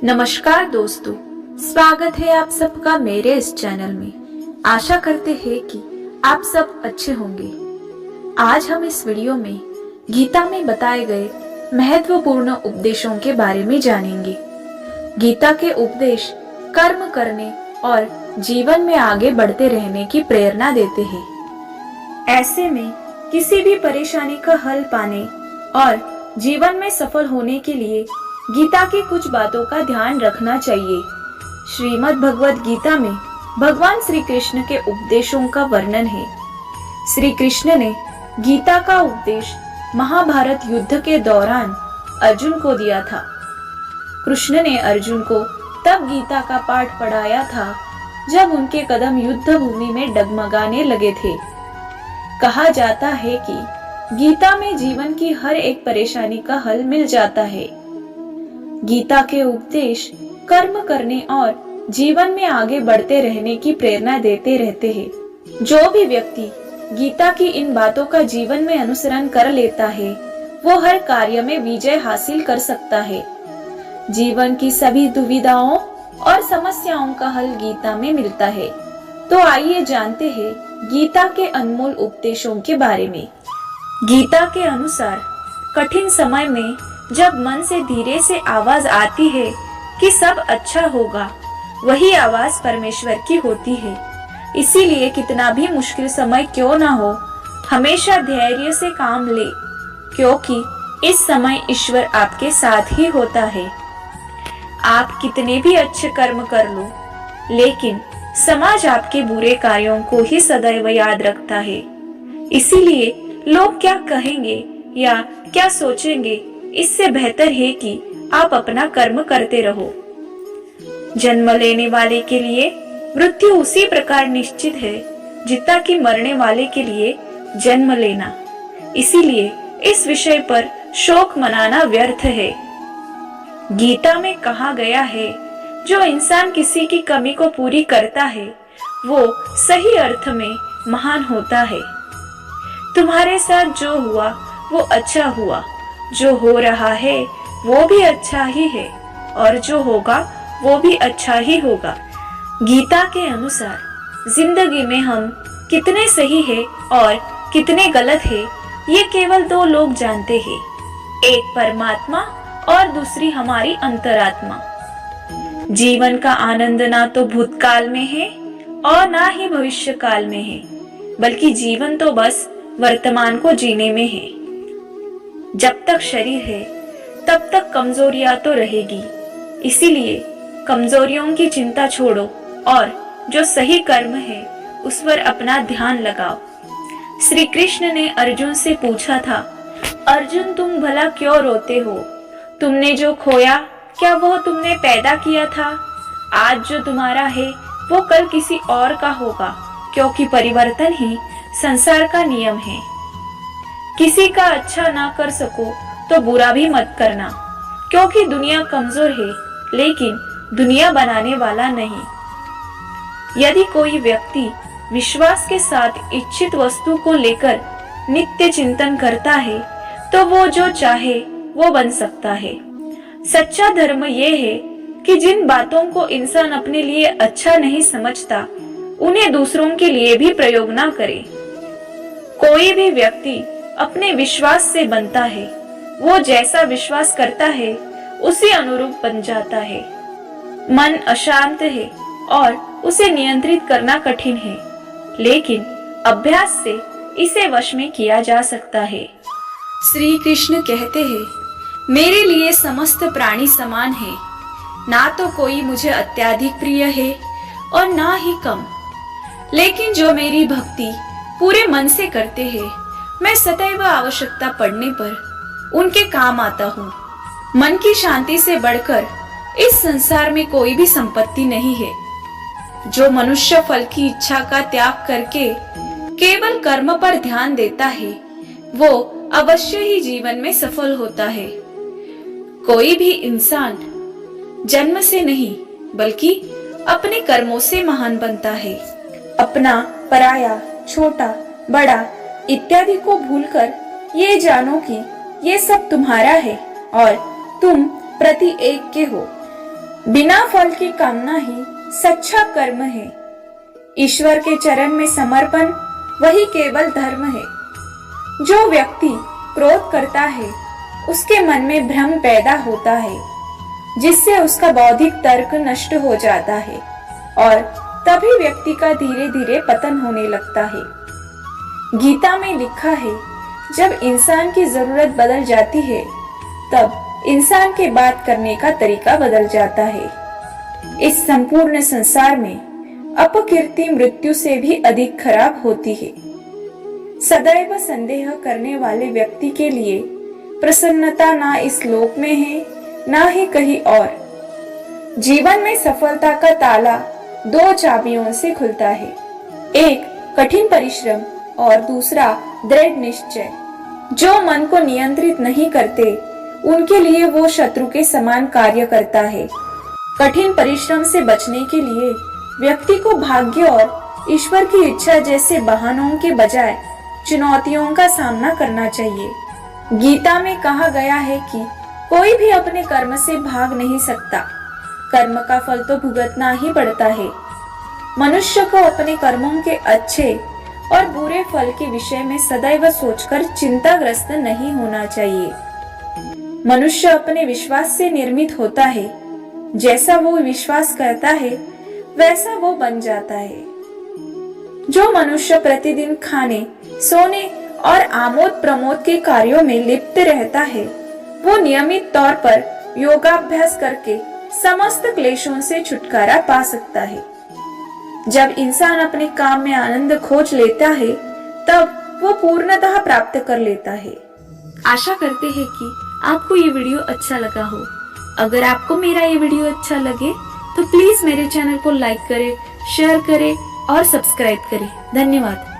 नमस्कार दोस्तों, स्वागत है आप सबका मेरे इस चैनल में। आशा करते हैं कि आप सब अच्छे होंगे। आज हम इस वीडियो में गीता में बताए गए महत्वपूर्ण उपदेशों के बारे में जानेंगे। गीता के उपदेश कर्म करने और जीवन में आगे बढ़ते रहने की प्रेरणा देते हैं। ऐसे में किसी भी परेशानी का हल पाने और जीवन में सफल होने के लिए गीता की कुछ बातों का ध्यान रखना चाहिए। श्रीमद् भगवद गीता में भगवान श्री कृष्ण के उपदेशों का वर्णन है। श्री कृष्ण ने गीता का उपदेश महाभारत युद्ध के दौरान अर्जुन को दिया था। कृष्ण ने अर्जुन को तब गीता का पाठ पढ़ाया था जब उनके कदम युद्ध भूमि में डगमगाने लगे थे। कहा जाता है कि गीता में जीवन की हर एक परेशानी का हल मिल जाता है। गीता के उपदेश कर्म करने और जीवन में आगे बढ़ते रहने की प्रेरणा देते रहते हैं। जो भी व्यक्ति गीता की इन बातों का जीवन में अनुसरण कर लेता है, वो हर कार्य में विजय हासिल कर सकता है। जीवन की सभी दुविधाओं और समस्याओं का हल गीता में मिलता है। तो आइए जानते हैं गीता के अनमोल उपदेशों के बारे में। गीता के अनुसार कठिन समय में जब मन से धीरे से आवाज आती है कि सब अच्छा होगा, वही आवाज परमेश्वर की होती है। इसीलिए कितना भी मुश्किल समय क्यों ना हो, हमेशा धैर्य से काम ले, क्योंकि इस समय ईश्वर आपके साथ ही होता है। आप कितने भी अच्छे कर्म कर लो, लेकिन समाज आपके बुरे कार्यों को ही सदैव याद रखता है। इसीलिए लोग क्या कहेंगे या क्या सोचेंगे, इससे बेहतर है कि आप अपना कर्म करते रहो। जन्म लेने वाले के लिए मृत्यु उसी प्रकार निश्चित है जितना कि मरने वाले के लिए जन्म लेना। इसीलिए इस विषय पर शोक मनाना व्यर्थ है। गीता में कहा गया है, जो इंसान किसी की कमी को पूरी करता है, वो सही अर्थ में महान होता है। तुम्हारे साथ जो हुआ वो अच्छा हुआ, जो हो रहा है वो भी अच्छा ही है, और जो होगा वो भी अच्छा ही होगा। गीता के अनुसार जिंदगी में हम कितने सही है और कितने गलत है, ये केवल दो लोग जानते हैं, एक परमात्मा और दूसरी हमारी अंतरात्मा। जीवन का आनंद ना तो भूतकाल में है और ना ही भविष्य काल में है, बल्कि जीवन तो बस वर्तमान को जीने में है। जब तक शरीर है तब तक कमजोरियां तो रहेगी। इसीलिए कमजोरियों की चिंता छोड़ो और जो सही कर्म है उस पर अपना ध्यान लगाओ। श्री कृष्ण ने अर्जुन से पूछा था, अर्जुन तुम भला क्यों रोते हो? तुमने जो खोया क्या वो तुमने पैदा किया था? आज जो तुम्हारा है वो कल किसी और का होगा, क्योंकि परिवर्तन ही संसार का नियम है। किसी का अच्छा ना कर सको तो बुरा भी मत करना, क्योंकि दुनिया कमजोर है लेकिन दुनिया बनाने वाला नहीं। यदि कोई व्यक्ति विश्वास के साथ इच्छित वस्तु को लेकर नित्य चिंतन करता है, तो वो जो चाहे वो बन सकता है। सच्चा धर्म ये है कि जिन बातों को इंसान अपने लिए अच्छा नहीं समझता, उन्हें दूसरों के लिए भी प्रयोग ना करे। कोई भी व्यक्ति अपने विश्वास से बनता है, वो जैसा विश्वास करता है उसी अनुरूप बन जाता है। मन अशांत है और उसे नियंत्रित करना कठिन है, लेकिन अभ्यास से इसे वश में किया जा सकता है। श्री कृष्ण कहते हैं, मेरे लिए समस्त प्राणी समान है, ना तो कोई मुझे अत्यधिक प्रिय है और ना ही कम। लेकिन जो मेरी भक्ति पूरे मन से करते हैं, मैं सदैव आवश्यकता पड़ने पर उनके काम आता हूँ। मन की शांति से बढ़कर इस संसार में कोई भी संपत्ति नहीं है। जो मनुष्य फल की इच्छा का त्याग करके केवल कर्म पर ध्यान देता है, वो अवश्य ही जीवन में सफल होता है। कोई भी इंसान जन्म से नहीं बल्कि अपने कर्मों से महान बनता है। अपना, पराया, छोटा, बड़ा इत्यादि को भूलकर ये जानो कि ये सब तुम्हारा है और तुम प्रति एक के हो। बिना फल की कामना ही सच्चा कर्म है। ईश्वर के चरण में समर्पण वही केवल धर्म है। जो व्यक्ति क्रोध करता है उसके मन में भ्रम पैदा होता है, जिससे उसका बौद्धिक तर्क नष्ट हो जाता है और तभी व्यक्ति का धीरे धीरे पतन होने लगता है। गीता में लिखा है, जब इंसान की जरूरत बदल जाती है तब इंसान के बात करने का तरीका बदल जाता है। इस संपूर्ण संसार में अपकीर्ति मृत्यु से भी अधिक खराब होती है। सदैव संदेह करने वाले व्यक्ति के लिए प्रसन्नता ना इस लोक में है ना ही कहीं और। जीवन में सफलता का ताला दो चाबियों से खुलता है, एक कठिन परिश्रम और दूसरा दृढ़ निश्चय। जो मन को नियंत्रित नहीं करते उनके लिए वो शत्रु के समान कार्य करता है। कठिन परिश्रम से बचने के लिए व्यक्ति को भाग्य और ईश्वर की इच्छा जैसे बहानों के बजाय चुनौतियों का सामना करना चाहिए। गीता में कहा गया है कि कोई भी अपने कर्म से भाग नहीं सकता, कर्म का फल तो भुगतना ही पड़ता है। मनुष्य को अपने कर्मों के अच्छे और बुरे फल के विषय में सदैव सोचकर चिंताग्रस्त नहीं होना चाहिए। मनुष्य अपने विश्वास से निर्मित होता है, जैसा वो विश्वास करता है वैसा वो बन जाता है। जो मनुष्य प्रतिदिन खाने, सोने और आमोद प्रमोद के कार्यों में लिप्त रहता है वो नियमित तौर पर योगाभ्यास करके समस्त क्लेशों से छुटकारा पा सकता है। जब इंसान अपने काम में आनंद खोज लेता है तब वो पूर्णतः प्राप्त कर लेता है। आशा करते हैं कि आपको ये वीडियो अच्छा लगा हो। अगर आपको मेरा ये वीडियो अच्छा लगे तो प्लीज मेरे चैनल को लाइक करें, शेयर करें और सब्सक्राइब करें। धन्यवाद।